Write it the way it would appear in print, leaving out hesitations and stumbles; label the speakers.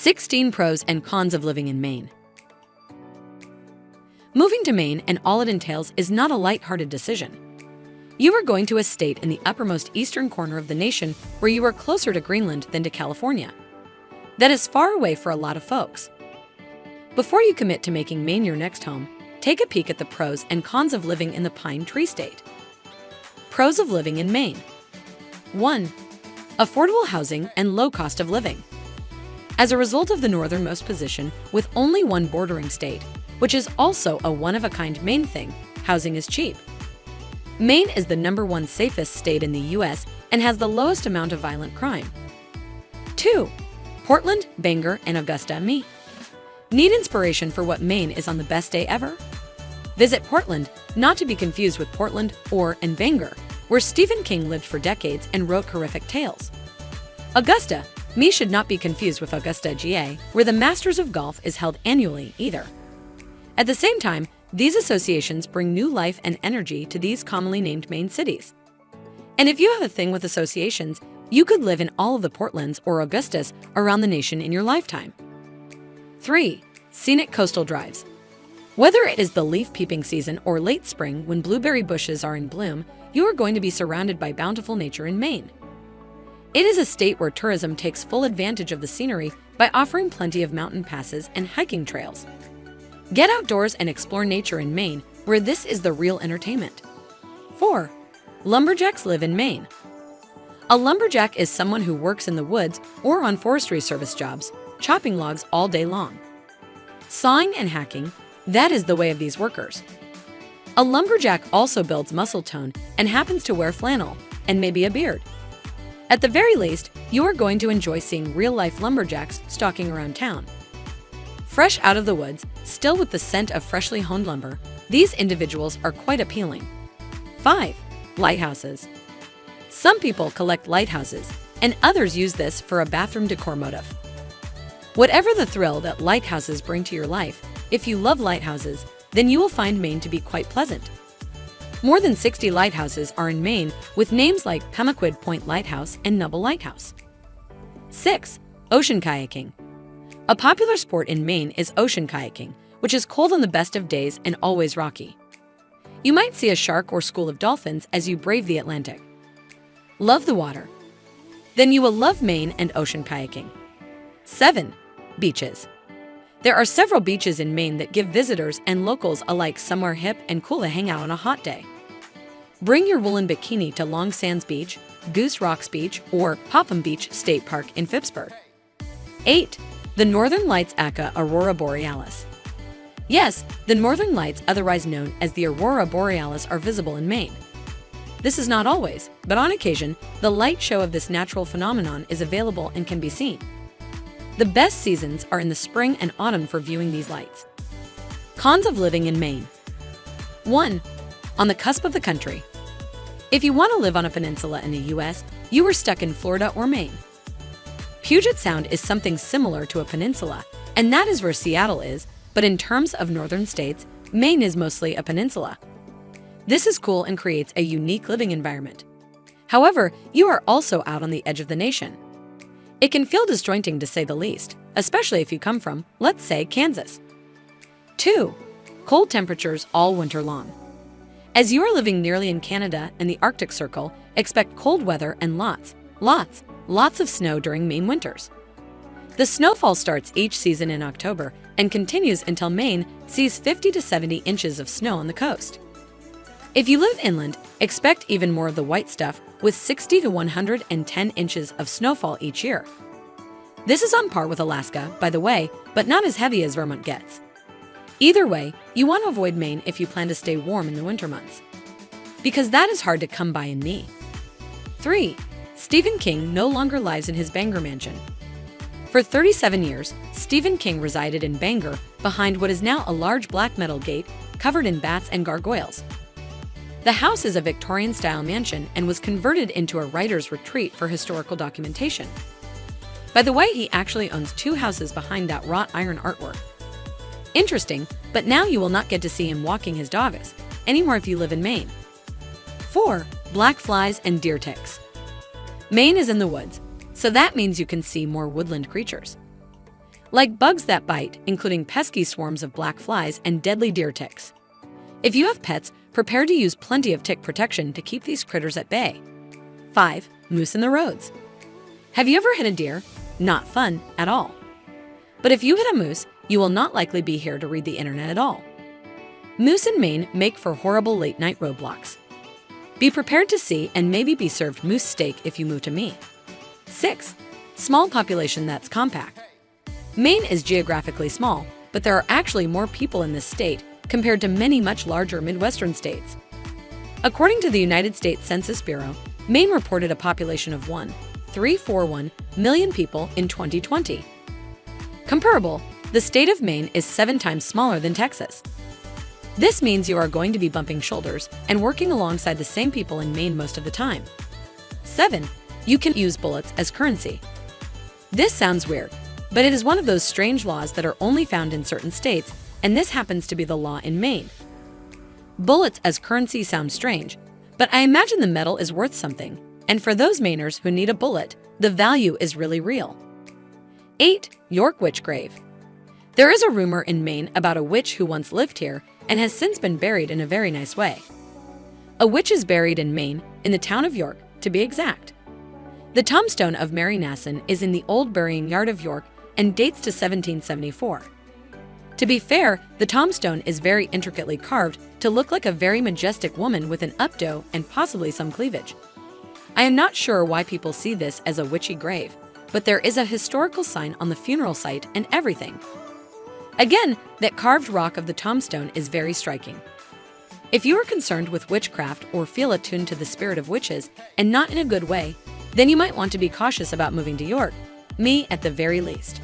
Speaker 1: 16 Pros and Cons of Living in Maine. Moving to Maine and all it entails is not a light-hearted decision. You are going to a state in the uppermost eastern corner of the nation where you are closer to Greenland than to California. That is far away for a lot of folks. Before you commit to making Maine your next home, take a peek at the pros and cons of living in the Pine Tree State. Pros of living in Maine. 1. Affordable housing and low cost of living. As a result of the northernmost position with only one bordering state, which is also a one-of-a-kind Maine thing, housing is cheap. Maine is the #1 safest state in the U.S. and has the lowest amount of violent crime. 2. Portland, Bangor, and Augusta, Me. Need inspiration for what Maine is on the best day ever? Visit Portland, not to be confused with Portland and Bangor, where Stephen King lived for decades and wrote horrific tales. Augusta, Me should not be confused with Augusta, GA, where the Masters of Golf is held annually either. At the same time, these associations bring new life and energy to these commonly named Maine cities. And if you have a thing with associations, you could live in all of the Portlands or Augustas around the nation in your lifetime. 3. Scenic coastal drives. Whether it is the leaf peeping season or late spring when blueberry bushes are in bloom, you are going to be surrounded by bountiful nature in Maine. It is a state where tourism takes full advantage of the scenery by offering plenty of mountain passes and hiking trails. Get outdoors and explore nature in Maine, where this is the real entertainment. 4. Lumberjacks live in Maine. A lumberjack is someone who works in the woods or on forestry service jobs, chopping logs all day long. Sawing and hacking, that is the way of these workers. A lumberjack also builds muscle tone and happens to wear flannel and maybe a beard. At the very least, you are going to enjoy seeing real-life lumberjacks stalking around town. Fresh out of the woods, still with the scent of freshly honed lumber, these individuals are quite appealing. 5. Lighthouses. Some people collect lighthouses, and others use this for a bathroom decor motif. Whatever the thrill that lighthouses bring to your life, if you love lighthouses, then you will find Maine to be quite pleasant. More than 60 lighthouses are in Maine, with names like Pemaquid Point Lighthouse and Nubble Lighthouse. 6. Ocean kayaking. A popular sport in Maine is ocean kayaking, which is cold on the best of days and always rocky. You might see a shark or school of dolphins as you brave the Atlantic. Love the water? Then you will love Maine and ocean kayaking. 7. Beaches. There are several beaches in Maine that give visitors and locals alike somewhere hip and cool to hang out on a hot day. Bring your woolen bikini to Long Sands Beach, Goose Rocks Beach, or Popham Beach State Park in Phippsburg. 8. The Northern Lights aka Aurora Borealis. Yes, the Northern Lights, otherwise known as the Aurora Borealis, are visible in Maine. This is not always, but on occasion, the light show of this natural phenomenon is available and can be seen. The best seasons are in the spring and autumn for viewing these lights. Cons of living in Maine. 1. On the cusp of the country. If you want to live on a peninsula in the U.S., you are stuck in Florida or Maine. Puget Sound is something similar to a peninsula, and that is where Seattle is, but in terms of northern states, Maine is mostly a peninsula. This is cool and creates a unique living environment. However, you are also out on the edge of the nation. It can feel disjointing to say the least, especially if you come from, let's say, Kansas. 2. Cold temperatures all winter long. As you are living nearly in Canada and the Arctic Circle, expect cold weather and lots of snow during Maine winters. The snowfall starts each season in October and continues until Maine sees 50 to 70 inches of snow on the coast. If you live inland, expect even more of the white stuff with 60 to 110 inches of snowfall each year. This is on par with Alaska, by the way, but not as heavy as Vermont gets. Either way, you want to avoid Maine if you plan to stay warm in the winter months, because that is hard to come by in me. 3. Stephen King no longer lives in his Bangor mansion. For 37 years, Stephen King resided in Bangor behind what is now a large black metal gate covered in bats and gargoyles. The house is a Victorian-style mansion and was converted into a writer's retreat for historical documentation. By the way, he actually owns 2 houses behind that wrought iron artwork. Interesting, but now you will not get to see him walking his dogs anymore if you live in Maine. 4. Black flies and deer ticks. Maine is in the woods, so that means you can see more woodland creatures. like bugs that bite, including pesky swarms of black flies and deadly deer ticks. If you have pets, prepare to use plenty of tick protection to keep these critters at bay. 5. Moose in the roads. Have you ever hit a deer? Not fun at all. But if you hit a moose, you will not likely be here to read the internet at all. Moose in Maine make for horrible late-night roadblocks. Be prepared to see and maybe be served moose steak if you move to Maine. 6. Small population that's compact. Maine is geographically small, but there are actually more people in this state compared to many much larger Midwestern states. According to the United States Census Bureau, Maine reported a population of 1.341 million people in 2020. Comparable, the state of Maine is 7 times smaller than Texas. This means you are going to be bumping shoulders and working alongside the same people in Maine most of the time. 7. You can use bullets as currency. This sounds weird, but it is one of those strange laws that are only found in certain states, and this happens to be the law in Maine. Bullets as currency sounds strange, but I imagine the metal is worth something, and for those Mainers who need a bullet, the value is really real. 8. York Witch Grave. There is a rumor in Maine about a witch who once lived here and has since been buried in a very nice way. A witch is buried in Maine, in the town of York, to be exact. The tombstone of Mary Nasson is in the old burying yard of York and dates to 1774. To be fair, the tombstone is very intricately carved to look like a very majestic woman with an updo and possibly some cleavage. I am not sure why people see this as a witchy grave, but there is a historical sign on the funeral site and everything. Again, that carved rock of the tombstone is very striking. If you are concerned with witchcraft or feel attuned to the spirit of witches, and not in a good way, then you might want to be cautious about moving to York, me at the very least.